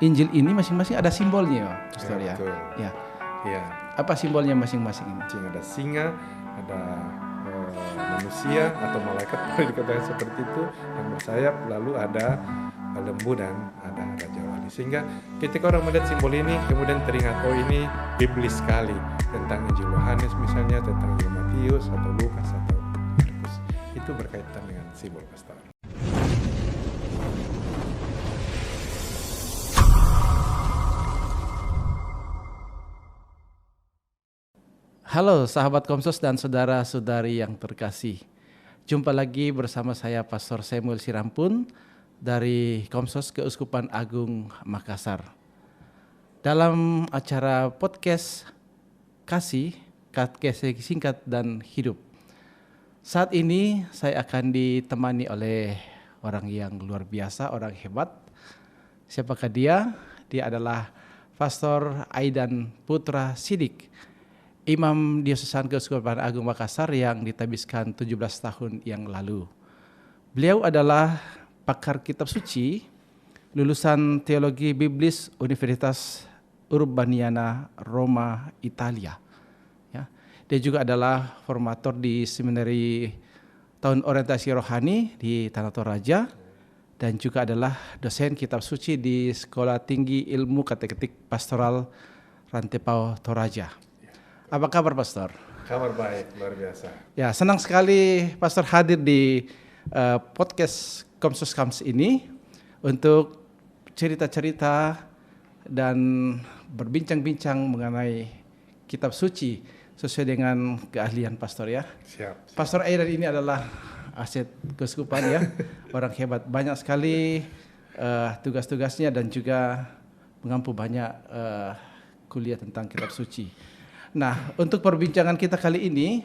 Injil ini masing-masing ada simbolnya, Pastor ya. Betul. Ya. Ya, Apa simbolnya masing-masing ini? ada singa, ada manusia atau malaikat boleh dikatakan seperti itu yang bersayap, lalu ada lembu dan ada raja wali. Sehingga ketika orang melihat simbol ini kemudian teringat, oh ini biblis sekali tentang Injil Yohanes misalnya, tentang Injil Matius atau Lukas atau Markus. Itu berkaitan dengan simbol, Pastor. Halo sahabat Komsos dan saudara-saudari yang terkasih. Jumpa lagi bersama saya Pastor Samuel Sirampun dari Komsos Keuskupan Agung Makassar. Dalam acara podcast Kasih Singkat dan Hidup. Saat ini saya akan ditemani oleh orang yang luar biasa, orang hebat. Siapakah dia? Dia adalah Pastor Aidan Putra Sidik, Imam Diosesan Keuskupan Agung Makassar yang ditabiskan 17 tahun yang lalu. Beliau adalah pakar kitab suci, lulusan Teologi Biblis Universitas Urbaniana Roma, Italia. Ya. Dia juga adalah formator di Seminari Tahun Orientasi Rohani di Tanah Toraja dan juga adalah dosen kitab suci di Sekolah Tinggi Ilmu Kateketik Pastoral Rantepao Toraja. Apa kabar, Pastor? Kabar baik, luar biasa. Ya, senang sekali Pastor hadir di podcast Komsos Kams ini untuk cerita-cerita dan berbincang-bincang mengenai kitab suci sesuai dengan keahlian Pastor ya. Siap. Pastor Aidan ini adalah aset keuskupan ya, orang hebat. Banyak sekali tugas-tugasnya dan juga mengampu banyak kuliah tentang kitab suci. Nah, untuk perbincangan kita kali ini,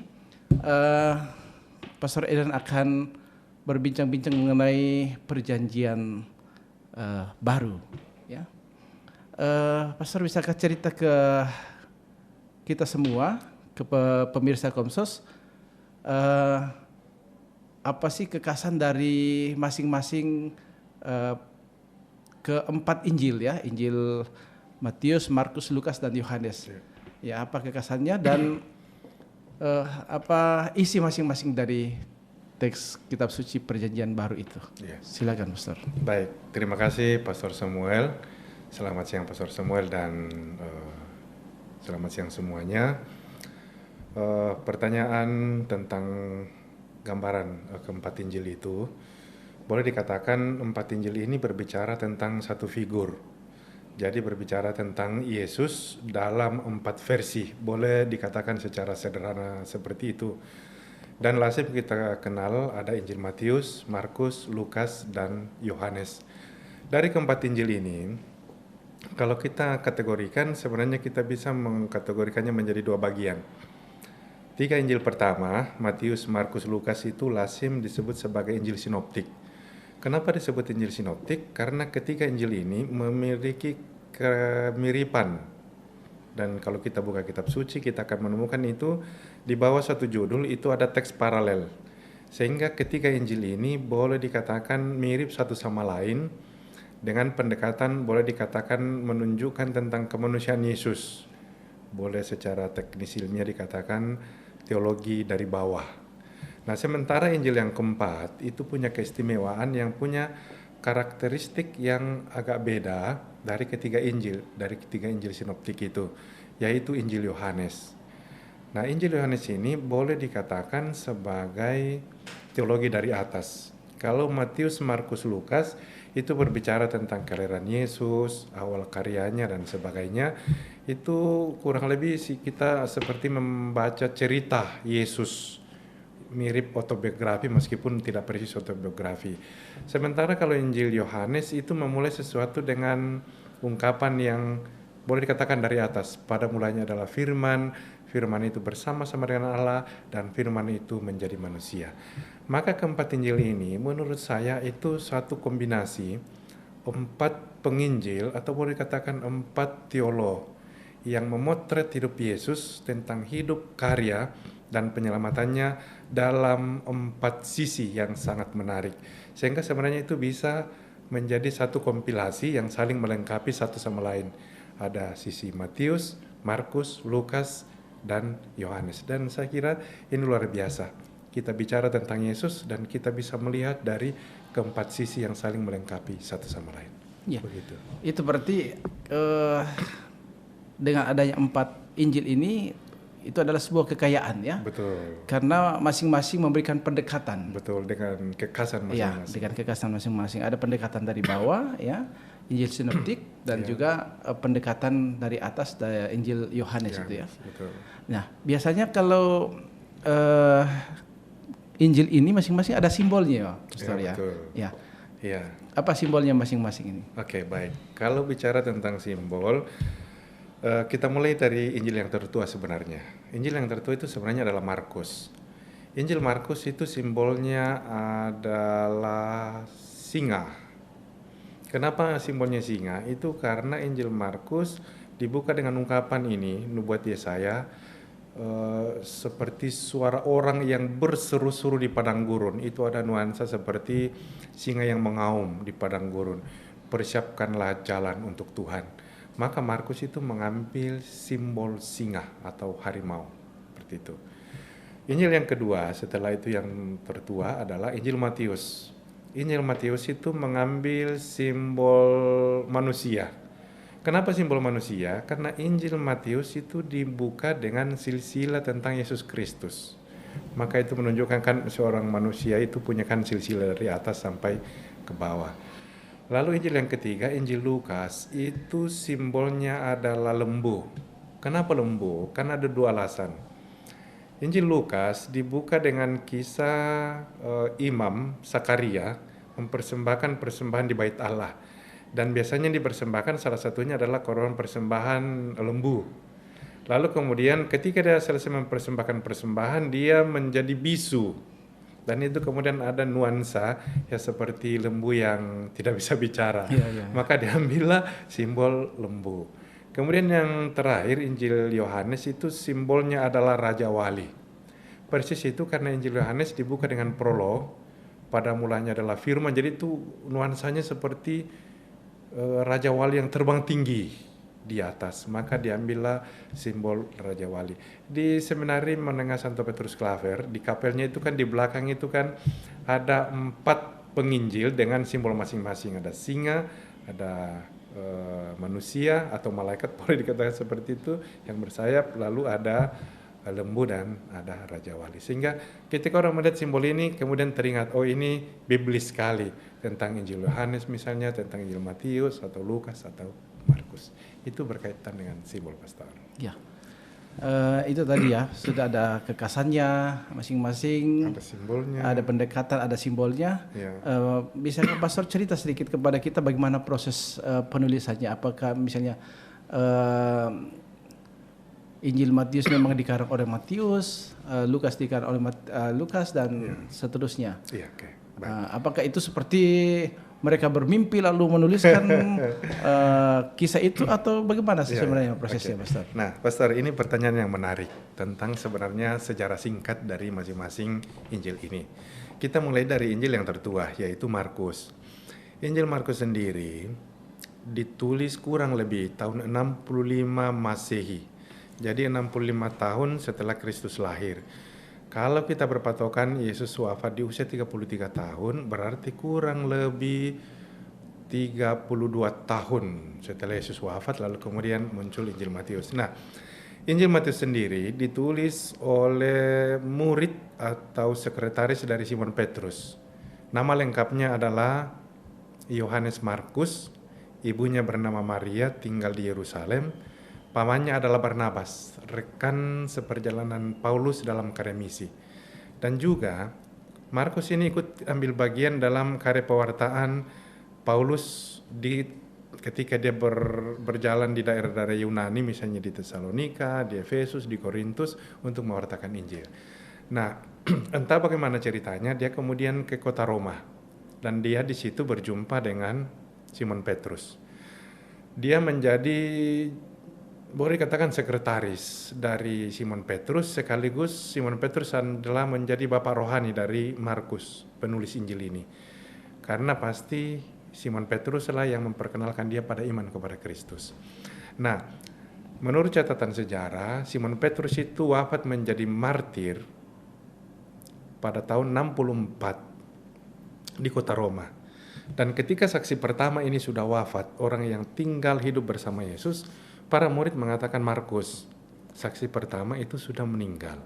Pastor Aidan akan berbincang-bincang mengenai perjanjian baru. Ya, Pastor bisakah cerita ke kita semua, ke pemirsa Komsos, apa sih kekasan dari masing-masing keempat Injil ya, Injil Matius, Markus, Lukas, dan Yohanes. Ya, apa kekasannya dan apa isi masing-masing dari teks kitab suci perjanjian baru itu. Ya. Silakan, Pastor. Baik, terima kasih Pastor Samuel. Selamat siang Pastor Samuel dan selamat siang semuanya. Pertanyaan tentang gambaran keempat Injil itu, boleh dikatakan empat Injil ini berbicara tentang satu figur. Jadi berbicara tentang Yesus dalam empat versi, boleh dikatakan secara sederhana seperti itu. Dan lazim kita kenal ada Injil Matius, Markus, Lukas, dan Yohanes. Dari keempat Injil ini, kalau kita kategorikan, sebenarnya kita bisa mengkategorikannya menjadi dua bagian. Tiga Injil pertama, Matius, Markus, Lukas itu lazim disebut sebagai Injil sinoptik. Kenapa disebut Injil sinoptik? Karena ketiga Injil ini memiliki kemiripan. Dan kalau kita buka kitab suci, kita akan menemukan itu di bawah satu judul itu ada teks paralel. Sehingga ketiga Injil ini boleh dikatakan mirip satu sama lain dengan pendekatan boleh dikatakan menunjukkan tentang kemanusiaan Yesus. Boleh secara teknis ilmiah dikatakan teologi dari bawah. Nah, sementara Injil yang keempat itu punya keistimewaan yang punya karakteristik yang agak beda dari ketiga Injil sinoptik itu, yaitu Injil Yohanes. Nah, Injil Yohanes ini boleh dikatakan sebagai teologi dari atas. Kalau Matius, Markus, Lukas itu berbicara tentang kelahiran Yesus, awal karyanya dan sebagainya. Itu kurang lebih kita seperti membaca cerita Yesus, mirip autobiografi meskipun tidak persis autobiografi. Sementara kalau Injil Yohanes itu memulai sesuatu dengan ungkapan yang boleh dikatakan dari atas. Pada mulanya adalah firman, firman itu bersama-sama dengan Allah dan firman itu menjadi manusia. Maka keempat Injil ini menurut saya itu satu kombinasi empat penginjil atau boleh dikatakan empat teolog yang memotret hidup Yesus tentang hidup, karya, dan penyelamatannya dalam empat sisi yang sangat menarik. Sehingga sebenarnya itu bisa menjadi satu kompilasi yang saling melengkapi satu sama lain. Ada sisi Matius, Markus, Lukas, dan Yohanes. Dan saya kira ini luar biasa. Kita bicara tentang Yesus dan kita bisa melihat dari keempat sisi yang saling melengkapi satu sama lain. Ya. Begitu. Itu berarti dengan adanya 4 Injil ini itu adalah sebuah kekayaan ya. Betul. Karena masing-masing memberikan pendekatan. Betul, dengan kekhasan Ya, masing-masing. dengan kekhasan masing-masing. Ada pendekatan dari bawah ya, Injil sinoptik dan juga pendekatan dari atas dari Injil Yohanes itu ya. Betul. Nah, biasanya kalau Injil ini masing-masing ada simbolnya, Pastor ya. Betul. Ya. Iya. Apa simbolnya masing-masing ini? Oke, baik. Kalau bicara tentang simbol, kita mulai dari Injil yang tertua sebenarnya. Injil yang tertua itu sebenarnya adalah Markus. Injil Markus itu simbolnya adalah singa. Kenapa simbolnya singa? Itu karena Injil Markus dibuka dengan ungkapan ini, nubuat Yesaya, seperti suara orang yang berseru-seru di padang gurun. Itu ada nuansa seperti singa yang mengaum di padang gurun. Persiapkanlah jalan untuk Tuhan. Maka Markus itu mengambil simbol singa atau harimau. Seperti itu. Injil yang kedua setelah itu yang tertua adalah Injil Matius. Injil Matius itu mengambil simbol manusia. Kenapa simbol manusia? Karena Injil Matius itu dibuka dengan silsilah tentang Yesus Kristus. Maka itu menunjukkan kan seorang manusia itu punya kan silsilah dari atas sampai ke bawah. Lalu Injil yang ketiga, Injil Lukas, itu simbolnya adalah lembu. Kenapa lembu? Karena ada 2 alasan. Injil Lukas dibuka dengan kisah Imam Sakaria mempersembahkan persembahan di Bait Allah. Dan biasanya dipersembahkan salah satunya adalah korban persembahan lembu. Lalu kemudian ketika dia selesai mempersembahkan persembahan, dia menjadi bisu. Dan itu kemudian ada nuansa ya seperti lembu yang tidak bisa bicara. Maka diambillah simbol lembu. Kemudian yang terakhir Injil Yohanes itu simbolnya adalah Raja Wali. Persis itu karena Injil Yohanes dibuka dengan prolog. Pada mulanya adalah firman. Jadi itu nuansanya seperti Raja Wali yang terbang tinggi di atas, maka diambillah simbol Raja Wali. Di Seminari Menengah Santo Petrus Claver, di kapelnya itu kan di belakang itu kan ada 4 penginjil dengan simbol masing-masing. Ada singa, ada manusia atau malaikat, boleh dikatakan seperti itu, yang bersayap, lalu ada lembu dan ada Raja Wali. Sehingga ketika orang melihat simbol ini kemudian teringat, oh ini biblis sekali tentang Injil Yohanes misalnya, tentang Injil Matius atau Lukas atau Markus. Itu berkaitan dengan simbol, Pastor. Ya. Itu tadi ya, sudah ada kekasannya masing-masing. Ada simbolnya. Ada pendekatan, ada simbolnya. Ya. Bisakah Pastor cerita sedikit kepada kita bagaimana proses penulisannya? Apakah misalnya Injil Matius memang dikarang oleh Matius, Lukas dikarang oleh Lukas dan seterusnya. Iya, oke. Apakah itu seperti mereka bermimpi lalu menuliskan kisah itu atau bagaimana sebenarnya prosesnya, Pastor? Nah, Pastor, ini pertanyaan yang menarik tentang sebenarnya sejarah singkat dari masing-masing Injil ini. Kita mulai dari Injil yang tertua, yaitu Markus. Injil Markus sendiri ditulis kurang lebih tahun 65 Masehi. Jadi 65 tahun setelah Kristus lahir. Kalau kita berpatokan Yesus wafat di usia 33 tahun, berarti kurang lebih 32 tahun setelah Yesus wafat, lalu kemudian muncul Injil Matius. Nah, Injil Matius sendiri ditulis oleh murid atau sekretaris dari Simon Petrus. Nama lengkapnya adalah Yohanes Markus, ibunya bernama Maria, tinggal di Yerusalem. Pamannya adalah Barnabas, rekan seperjalanan Paulus dalam karya misi. Dan juga Markus ini ikut ambil bagian dalam karya pewartaan Paulus ketika dia berjalan di daerah-daerah Yunani, misalnya di Tesalonika, di Efesus, di Korintus untuk mewartakan Injil. Nah, entah bagaimana ceritanya, dia kemudian ke kota Roma dan dia di situ berjumpa dengan Simon Petrus. Dia menjadi, boleh dikatakan, sekretaris dari Simon Petrus, sekaligus Simon Petrus adalah menjadi bapak rohani dari Markus, penulis Injil ini. Karena pasti Simon Petrus lah yang memperkenalkan dia pada iman kepada Kristus. Nah, menurut catatan sejarah, Simon Petrus itu wafat menjadi martir pada tahun 64 di kota Roma. Dan ketika saksi pertama ini sudah wafat, orang yang tinggal hidup bersama Yesus, para murid mengatakan, Markus, saksi pertama itu sudah meninggal.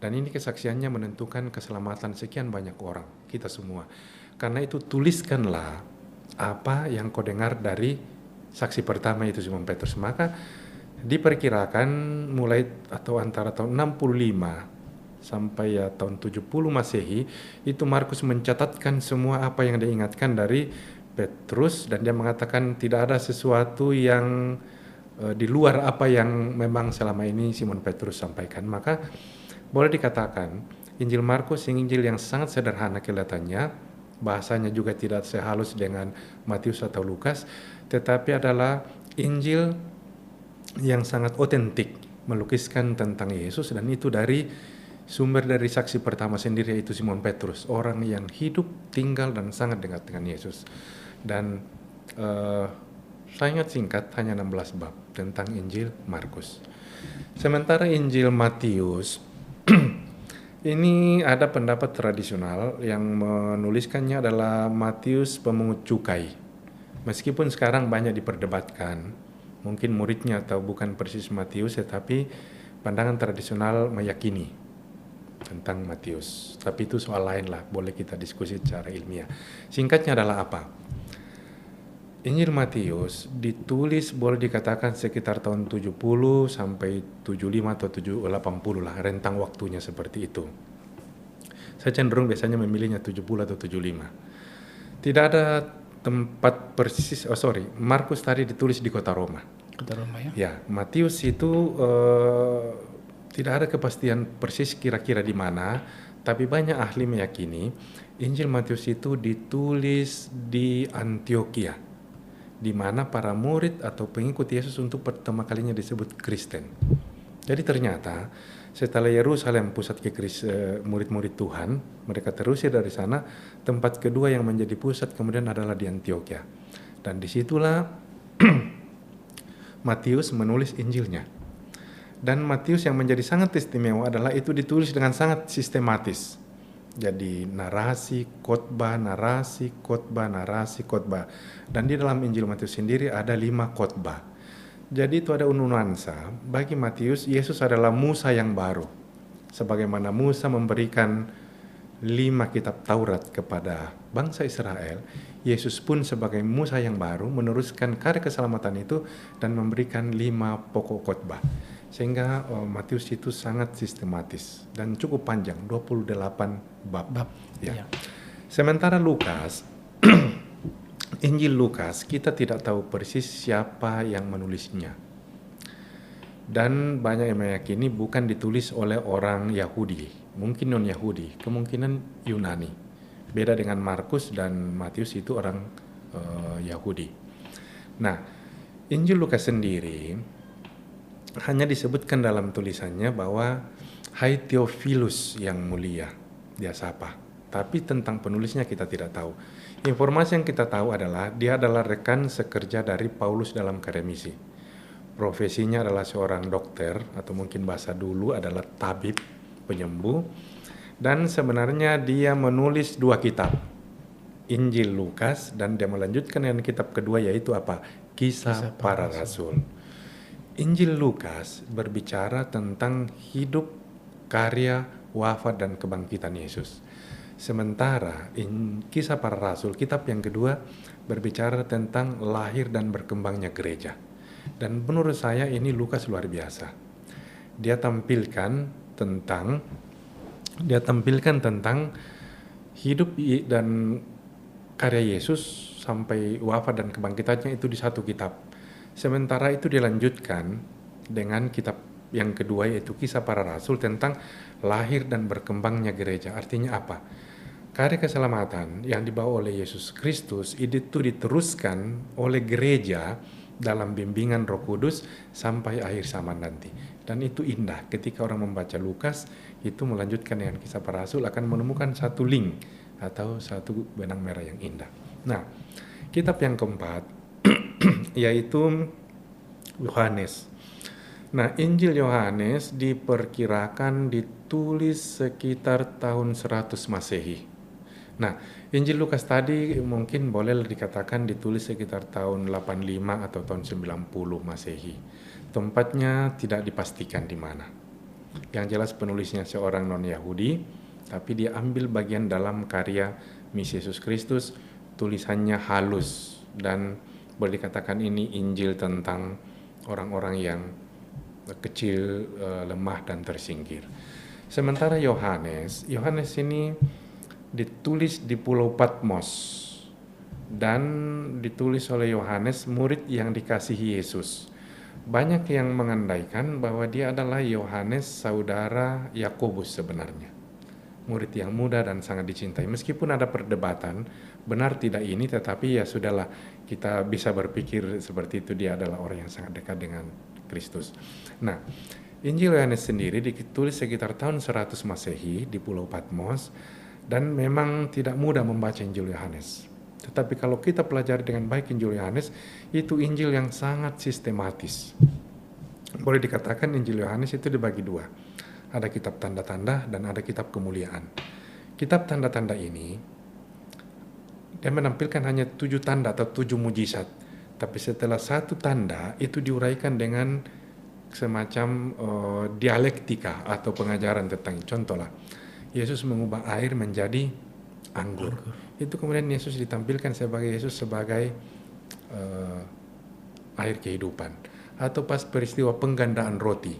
Dan ini kesaksiannya menentukan keselamatan sekian banyak orang, kita semua. Karena itu tuliskanlah apa yang kau dengar dari saksi pertama itu Simon Petrus. Maka diperkirakan mulai atau antara tahun 65 sampai tahun 70 Masehi, itu Markus mencatatkan semua apa yang diingatkan dari Petrus, dan dia mengatakan tidak ada sesuatu yang di luar apa yang memang selama ini Simon Petrus sampaikan. Maka boleh dikatakan Injil Markus Injil yang sangat sederhana kelihatannya, bahasanya juga tidak sehalus dengan Matius atau Lukas, tetapi adalah Injil yang sangat otentik melukiskan tentang Yesus, dan itu dari sumber dari saksi pertama sendiri, yaitu Simon Petrus, orang yang hidup, tinggal, dan sangat dekat dengan Yesus. Dan sangat singkat, hanya 16 bab tentang Injil Markus. Sementara Injil Matius, ini ada pendapat tradisional yang menuliskannya adalah Matius pemungut cukai. Meskipun sekarang banyak diperdebatkan, mungkin muridnya atau bukan persis Matius, tetapi pandangan tradisional meyakini tentang Matius. Tapi itu soal lain lah, boleh kita diskusi secara ilmiah. Singkatnya adalah apa? Injil Matius ditulis boleh dikatakan sekitar tahun 70 sampai 75 atau 80 lah, rentang waktunya seperti itu. Saya cenderung biasanya memilihnya 70 atau 75. Tidak ada tempat persis, Markus tadi ditulis di kota Roma. Kota Roma ya? Ya, Matius itu tidak ada kepastian persis kira-kira di mana, tapi banyak ahli meyakini Injil Matius itu ditulis di Antioquia, di mana para murid atau pengikut Yesus untuk pertama kalinya disebut Kristen. Jadi ternyata setelah Yerusalem pusat murid-murid Tuhan, mereka terusir dari sana, tempat kedua yang menjadi pusat kemudian adalah di Antioquia. Dan disitulah Matius menulis Injilnya. Dan Matius yang menjadi sangat istimewa adalah itu ditulis dengan sangat sistematis. Jadi narasi, khotbah, narasi, khotbah, narasi, khotbah. Dan di dalam Injil Matius sendiri ada 5 khotbah. Jadi itu ada nuansa. Bagi Matius, Yesus adalah Musa yang baru. Sebagaimana Musa memberikan 5 kitab Taurat kepada bangsa Israel, Yesus pun sebagai Musa yang baru meneruskan karya keselamatan itu dan memberikan 5 pokok khotbah. Sehingga Matius itu sangat sistematis dan cukup panjang, 28 bab. Ya. Sementara Lukas, Injil Lukas, kita tidak tahu persis siapa yang menulisnya. Dan banyak yang meyakini bukan ditulis oleh orang Yahudi, mungkin non-Yahudi, kemungkinan Yunani. Beda dengan Markus dan Matius itu orang Yahudi. Nah, Injil Lukas sendiri hanya disebutkan dalam tulisannya bahwa Hai Theophilus yang mulia, dia sapa. Tapi tentang penulisnya kita tidak tahu. Informasi yang kita tahu adalah dia adalah rekan sekerja dari Paulus dalam karya misi. Profesinya adalah seorang dokter, atau mungkin bahasa dulu adalah tabib, penyembuh. Dan sebenarnya dia menulis 2 kitab, Injil Lukas, dan dia melanjutkan dengan kitab kedua, yaitu apa? Kisah para Rasul. Injil Lukas berbicara tentang hidup, karya, wafat, dan kebangkitan Yesus. Sementara Kisah Para Rasul, kitab yang kedua, berbicara tentang lahir dan berkembangnya gereja. Dan menurut saya ini Lukas luar biasa. Dia tampilkan tentang hidup dan karya Yesus sampai wafat dan kebangkitannya itu di satu kitab. Sementara itu dilanjutkan dengan kitab yang kedua, yaitu Kisah Para Rasul tentang lahir dan berkembangnya gereja. Artinya apa? Karya keselamatan yang dibawa oleh Yesus Kristus itu diteruskan oleh gereja dalam bimbingan Roh Kudus sampai akhir zaman nanti. Dan itu indah. Ketika orang membaca Lukas, itu melanjutkan dengan Kisah Para Rasul akan menemukan satu link atau satu benang merah yang indah. Nah, Kitab yang keempat yaitu Yohanes. Nah, Injil Yohanes diperkirakan ditulis sekitar tahun 100 Masehi. Nah, Injil Lukas tadi mungkin boleh dikatakan ditulis sekitar tahun 85 atau tahun 90 Masehi. Tempatnya tidak dipastikan di mana. Yang jelas penulisnya seorang non-Yahudi, tapi dia ambil bagian dalam karya misi Yesus Kristus, tulisannya halus dan boleh dikatakan ini Injil tentang orang-orang yang kecil, lemah dan tersingkir. Sementara Yohanes ini ditulis di Pulau Patmos dan ditulis oleh Yohanes, murid yang dikasihi Yesus. Banyak yang mengandaikan bahwa dia adalah Yohanes saudara Yakobus sebenarnya, murid yang muda dan sangat dicintai. Meskipun ada perdebatan benar tidak ini, tetapi ya sudahlah, kita bisa berpikir seperti itu, dia adalah orang yang sangat dekat dengan Kristus. Nah, Injil Yohanes sendiri ditulis sekitar tahun 100 Masehi di Pulau Patmos dan memang tidak mudah membaca Injil Yohanes. Tetapi kalau kita pelajari dengan baik Injil Yohanes, itu Injil yang sangat sistematis. Boleh dikatakan Injil Yohanes itu dibagi dua. Ada kitab tanda-tanda dan ada kitab kemuliaan. Kitab tanda-tanda ini dia menampilkan hanya 7 tanda atau 7 mujizat. Tapi setelah satu tanda itu diuraikan dengan semacam dialektika atau pengajaran tentang, contohlah Yesus mengubah air menjadi anggur. Itu kemudian Yesus ditampilkan sebagai air kehidupan. Atau pas peristiwa penggandaan roti,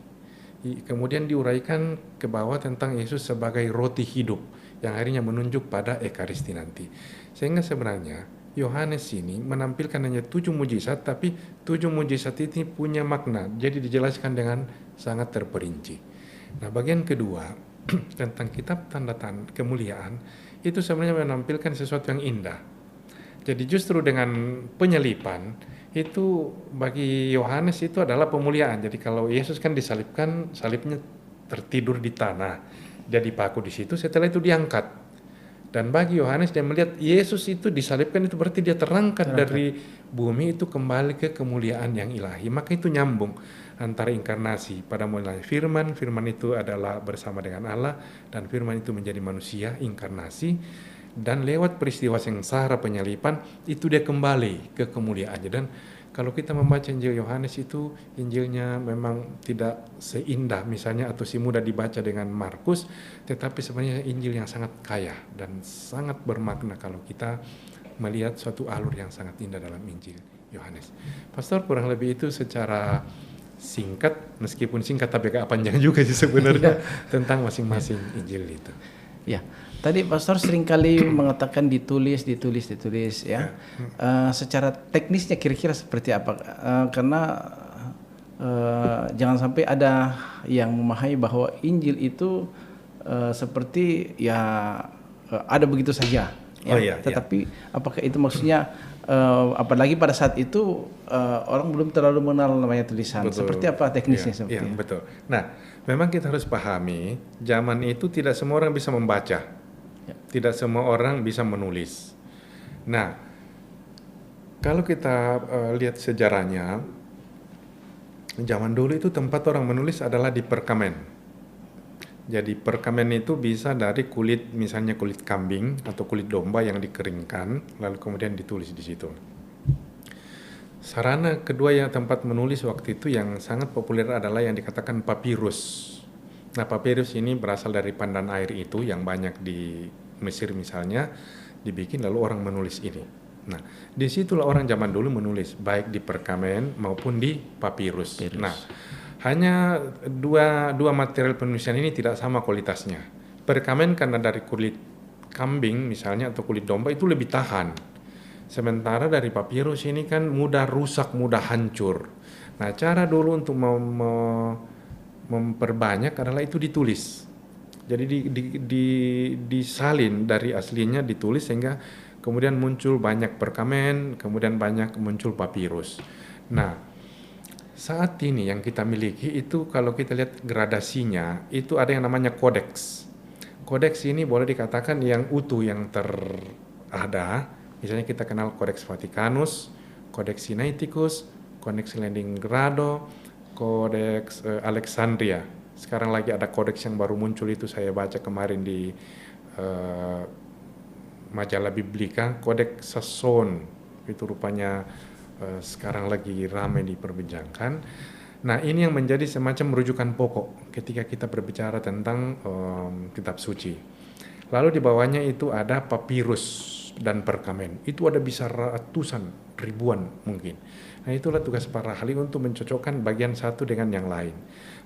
kemudian diuraikan ke bawah tentang Yesus sebagai roti hidup yang akhirnya menunjuk pada Ekaristi nanti. Sehingga sebenarnya Yohanes ini menampilkan hanya 7 mujizat, tapi 7 mujizat ini punya makna, jadi dijelaskan dengan sangat terperinci. Nah, bagian kedua tentang kitab tanda-tanda kemuliaan itu sebenarnya menampilkan sesuatu yang indah. Jadi justru dengan penyalipan itu bagi Yohanes itu adalah pemuliaan. Jadi kalau Yesus kan disalibkan, salibnya tertidur di tanah, dia dipaku di situ, setelah itu diangkat. Dan bagi Yohanes dia melihat Yesus itu disalibkan, itu berarti dia terangkat dari bumi itu kembali ke kemuliaan yang ilahi. Maka itu nyambung antara inkarnasi, pada mulanya firman itu adalah bersama dengan Allah, dan firman itu menjadi manusia, inkarnasi, dan lewat peristiwa sengsara penyalipan itu dia kembali ke kemuliaannya. Dan kalau kita membaca Injil Yohanes itu, Injilnya memang tidak seindah misalnya atau si mudah dibaca dengan Markus, tetapi sebenarnya Injil yang sangat kaya dan sangat bermakna kalau kita melihat suatu alur yang sangat indah dalam Injil Yohanes. Pastor, kurang lebih itu secara singkat, meskipun singkat tapi agak panjang juga sih sebenarnya tentang masing-masing Injil itu. Ya, tadi Pastor seringkali mengatakan ditulis ya. Secara teknisnya kira-kira seperti apa? Karena jangan sampai ada yang memahami bahwa Injil itu seperti ya ada begitu saja. Ya. Tetapi apakah itu maksudnya apalagi pada saat itu orang belum terlalu mengenal namanya tulisan. Betul. Seperti apa teknisnya seperti itu? Betul. Nah, memang kita harus pahami zaman itu tidak semua orang bisa membaca. Tidak semua orang bisa menulis. Nah, kalau kita lihat sejarahnya, zaman dulu itu tempat orang menulis adalah di perkamen. Jadi perkamen itu bisa dari kulit, misalnya kulit kambing atau kulit domba yang dikeringkan, lalu kemudian ditulis di situ. Sarana kedua yang tempat menulis waktu itu yang sangat populer adalah yang dikatakan papirus. Nah, papirus ini berasal dari pandan air itu yang banyak di Mesir misalnya, dibikin lalu orang menulis ini. Nah, disitulah orang zaman dulu menulis, baik di perkamen maupun di papirus. Nah, hanya dua material penulisan ini tidak sama kualitasnya. Perkamen karena dari kulit kambing misalnya atau kulit domba itu lebih tahan. Sementara dari papirus ini kan mudah rusak, mudah hancur. Nah, cara dulu untuk memperbanyak adalah itu ditulis. Jadi disalin dari aslinya, ditulis sehingga kemudian muncul banyak perkamen, kemudian banyak muncul papirus. Nah, saat ini yang kita miliki itu kalau kita lihat gradasinya itu ada yang namanya kodeks. Kodeks ini boleh dikatakan yang utuh yang terada, Misalnya kita kenal Codex Vaticanus, Codex Sinaiticus, Codex Leningrado, Codex Alexandria. Sekarang lagi ada kodeks yang baru muncul, itu saya baca kemarin di majalah Biblika, Codex Sason. Itu rupanya sekarang lagi ramai diperbincangkan. Nah, ini yang menjadi semacam rujukan pokok ketika kita berbicara tentang kitab suci. Lalu di bawahnya itu ada papirus dan perkamen. Itu ada bisa ratusan, ribuan mungkin. Nah, itulah tugas para ahli untuk mencocokkan bagian satu dengan yang lain.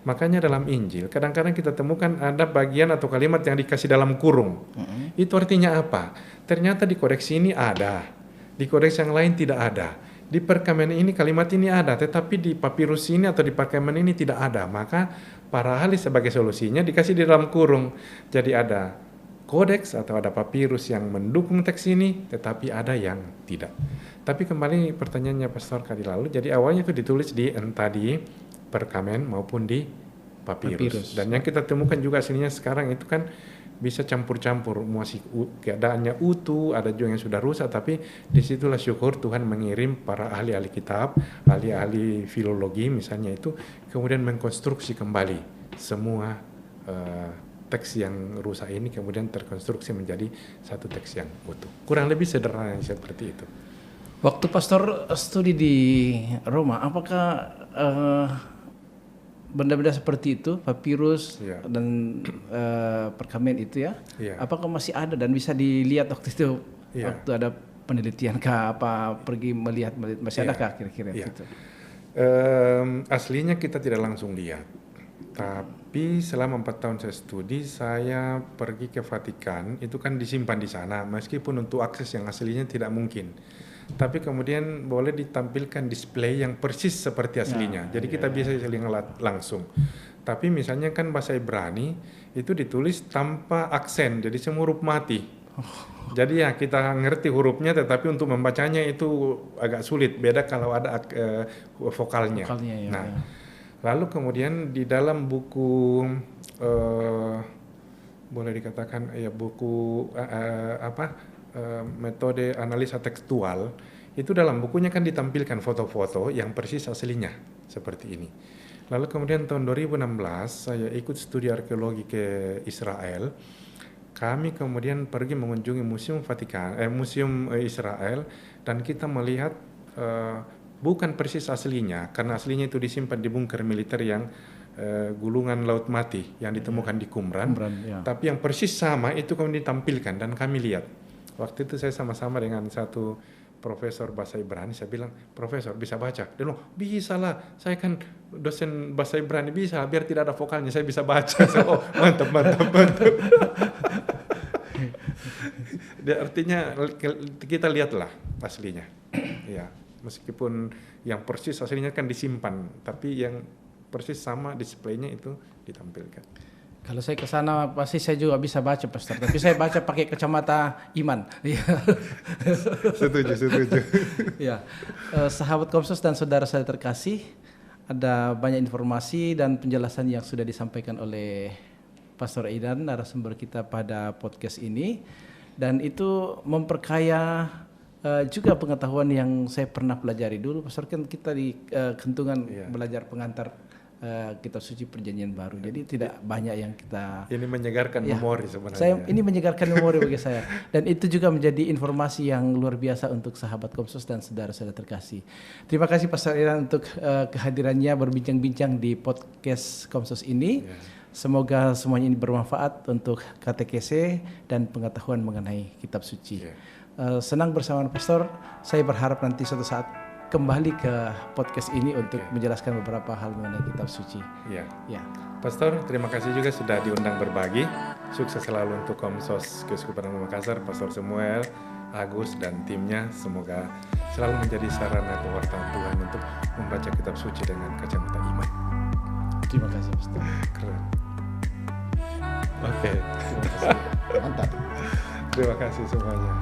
Makanya dalam Injil kadang-kadang kita temukan ada bagian atau kalimat yang dikasih dalam kurung. Itu artinya apa? Ternyata di kodeks ini ada, di kodeks yang lain tidak ada. Di perkamen ini kalimat ini ada, tetapi di papirus ini atau di perkamen ini tidak ada. Maka para ahli sebagai solusinya dikasih di dalam kurung. Jadi ada kodeks atau ada papirus yang mendukung teks ini, tetapi ada yang tidak. Tapi kembali pertanyaannya Pastor kali lalu, jadi awalnya itu ditulis di entah di perkamen maupun di papirus. Dan yang kita temukan juga aslinya sekarang itu kan bisa campur-campur, masih keadaannya utuh, ada juga yang sudah rusak, tapi disitulah syukur Tuhan mengirim para ahli-ahli kitab, ahli-ahli filologi misalnya itu, kemudian mengkonstruksi kembali semua teks yang rusak ini kemudian terkonstruksi menjadi satu teks yang utuh. Kurang lebih sederhana seperti itu. Waktu Pastor studi di Roma, apakah benda-benda seperti itu, papirus dan perkamen itu apakah masih ada dan bisa dilihat waktu itu waktu ada penelitian kah, apa pergi melihat masih adakah kira-kira itu? Aslinya kita tidak langsung lihat, tapi selama 4 tahun saya studi, saya pergi ke Vatikan, itu kan disimpan di sana, meskipun untuk akses yang aslinya tidak mungkin. Tapi kemudian boleh ditampilkan display yang persis seperti aslinya. Jadi kita bisa lihat langsung. Tapi misalnya kan bahasa Ibrani itu ditulis tanpa aksen, jadi semua huruf mati. Jadi ya kita ngerti hurufnya, tetapi untuk membacanya itu agak sulit. Beda kalau ada vokalnya. Lalu kemudian di dalam buku boleh dikatakan buku metode analisa tekstual, itu dalam bukunya kan ditampilkan foto-foto yang persis aslinya seperti ini. Lalu kemudian tahun 2016 saya ikut studi arkeologi ke Israel. Kami kemudian pergi mengunjungi Museum Israel, dan kita melihat bukan persis aslinya, karena aslinya itu disimpan di bunker militer yang gulungan Laut Mati yang ditemukan di Qumran. Tapi yang persis sama itu kemudian ditampilkan dan kami lihat. Waktu itu saya sama-sama dengan satu profesor bahasa Ibrani, saya bilang, "Profesor, bisa baca?" Dia bilang, "Bisa lah, saya kan dosen bahasa Ibrani, bisa, biar tidak ada vokalnya, saya bisa baca." Saya, "Oh, mantap." Dia artinya kita lihatlah aslinya. Ya, meskipun yang persis aslinya kan disimpan, tapi yang persis sama displaynya itu ditampilkan. Kalau saya ke sana pasti saya juga bisa baca, Pastor. Tapi saya baca pakai kacamata iman. Setuju. Ya, sahabat Komsos dan saudara saya terkasih, ada banyak informasi dan penjelasan yang sudah disampaikan oleh Pastor Aidan, narasumber kita pada podcast ini, dan itu memperkaya juga pengetahuan yang saya pernah pelajari dulu. Pastor, kan kita di Kentungan belajar pengantar kitab suci Perjanjian Baru, jadi tidak banyak yang kita. Ini menyegarkan memori sebenarnya. Ini menyegarkan memori bagi saya, dan itu juga menjadi informasi yang luar biasa untuk sahabat Komsos dan saudara-saudara terkasih. Terima kasih Pastor Iran untuk kehadirannya berbincang-bincang di podcast Komsos ini. Semoga semuanya ini bermanfaat untuk katekese dan pengetahuan mengenai kitab suci. Senang bersama Pastor. Saya berharap nanti suatu saat kembali ke podcast ini untuk menjelaskan beberapa hal mengenai kitab suci. Ya. Pastor, terima kasih juga sudah diundang berbagi. Sukses selalu untuk Komsos Keuskupan Agung Makassar, Pastor Samuel, Agus dan timnya. Semoga selalu menjadi sarana pewartaan Tuhan untuk membaca kitab suci dengan kacamata iman. Terima kasih, Pastor. Keren. Oke. Terima kasih. Mantap. Terima kasih semuanya.